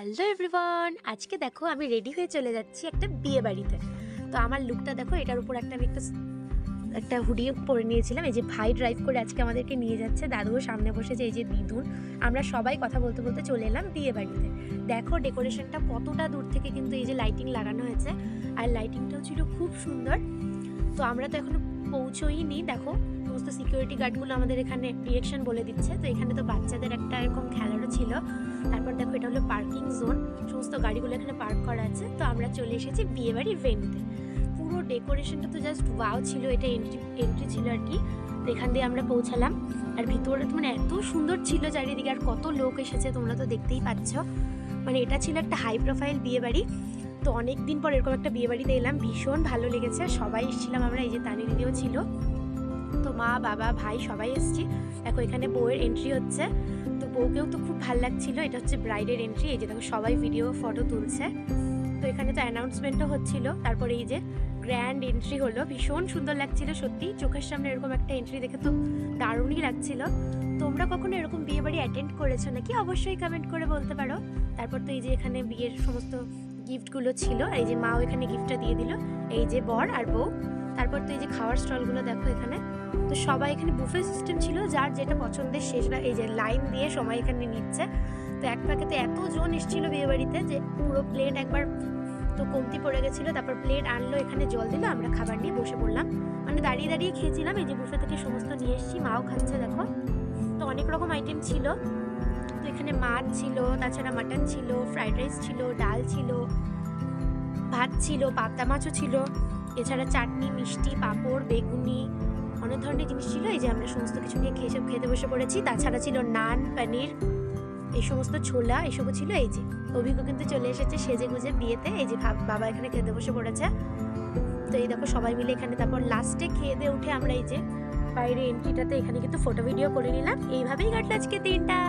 Hello everyone, আজকে দেখো আমি রেডি হয়ে চলে যাচ্ছি একটা বিয়ে বাড়িতে। তো আমার লুকটা দেখো, এটার উপর আমি একটা হুডি পরে নিয়েছিলাম। এই যে ভাই ড্রাইভ করে আজকে আমাদেরকে নিয়ে যাচ্ছে, দাদুও সামনে বসেছে, এই যে দিদুন। আমরা সবাই কথা বলতে বলতে চলে এলাম বিয়ে বাড়িতে। দেখো ডেকোরেশনটা কতটা দূর থেকে কিন্তু এই যে লাইটিং লাগানো হয়েছে, আর লাইটিংটাও ছিল খুব সুন্দর। তো আমরা তো এখনো পৌঁছোইনি, দেখো সমস্ত সিকিউরিটি গার্ডগুলো আমাদের এখানে ডিরেকশন বলে দিচ্ছে। তো এখানে তো বাচ্চাদের একটা এরকম খেলারও ছিল। তারপর দেখো এটা হলো পার্কিং জোন, সমস্ত গাড়িগুলো এখানে পার্ক করা আছে। তো আমরা চলে এসেছি বিয়ে বাড়ির ভেন্যুতে। পুরো ডেকোরেশনটা তো জাস্ট ওয়াও ছিল, এটা এন্ট্রি ছিল আর কি। তো এখান দিয়ে আমরা পৌঁছালাম, আর ভিতরে মানে এত সুন্দর ছিল চারিদিকে, আর কত লোক এসেছে তোমরা তো দেখতেই পাচ্ছ। মানে এটা ছিল একটা হাই প্রোফাইল বিয়ে বাড়ি। তো অনেক দিন পর এরকম একটা বিয়ে বাড়িতে এলাম, ভীষণ ভালো লেগেছে। সবাই এসেছিলাম আমরা, এই যে তানি দিদিও ছিল, তো মা বাবা ভাই সবাই এসেছি। দেখো এখানে বউয়ের এন্ট্রি হচ্ছে, তো বউকেও তো খুব ভালো লাগছিল। এটা হচ্ছে ব্রাইডের এন্ট্রি, এই যে দেখো সবাই ভিডিও ফটো তুলছে। তো এখানে তো অ্যানাউন্সমেন্টও হচ্ছিল। তারপরে এই যে গ্র্যান্ড এন্ট্রি হলো, ভীষণ সুন্দর লাগছিল সত্যি। চোখের সামনে এরকম একটা এন্ট্রি দেখে তো দারুণই লাগছিল। তোমরা কখনো এরকম বিয়ে বাড়ি অ্যাটেন্ড করেছো নাকি? অবশ্যই কমেন্ট করে বলতে পারো। তারপর তো এই যে এখানে বিয়ের সমস্ত গিফটগুলো ছিল, এই যে মাও এখানে গিফটটা দিয়ে দিল, এই যে বর আর বউ। তারপর তো এই যে খাওয়ার স্টলগুলো দেখো এখানে। তো সবাই এখানে বুফে সিস্টেম ছিল, যার যেটা পছন্দের শেষরা এই যে লাইন দিয়ে সবাই এখানে নিচ্ছে। তো এক প্যাকেতে এতজন এসেছিল বিয়ে বাড়িতে যে পুরো প্লেট একবার তো কমতি পড়ে গেছিলো। তারপর প্লেট আনলো, এখানে জল দিল, আমরা খাবার নিয়ে বসে পড়লাম। মানে দাঁড়িয়ে দাঁড়িয়ে খেয়েছিলাম, এই যে বুফে থেকে সমস্ত নিয়ে এসেছি, মাও খাচ্ছে দেখো। তো অনেক রকম আইটেম ছিল। তো এখানে মাছ ছিল, তাছাড়া মাটন ছিল, ফ্রাইড রাইস ছিল, ডাল ছিল, ভাত ছিল, পাবদা মাছও ছিল, এছাড়া চাটনি, মিষ্টি, পাঁপড়, বেগুনি, অনেক ধরনের জিনিস ছিল। এই যে আমরা সমস্ত কিছু নিয়ে খেতে বসে পড়েছি। তাছাড়া ছিল নান, পনির, এই সমস্ত ছোলা, এসবও ছিল। এই যে অভিজ্ঞ কিন্তু চলে এসেছে সেজে গুজে বিয়েতে, এই যে বাবা এখানে খেতে বসে পড়েছে। তো এই দেখো সবাই মিলে এখানে, তারপর লাস্টে খেয়ে দিয়ে উঠে আমরা এই যে বাইরে এন্ট্রিটাতে এখানে কিন্তু ফটো ভিডিও করে নিলাম। এইভাবেই কাটলো আজকে দিনটা।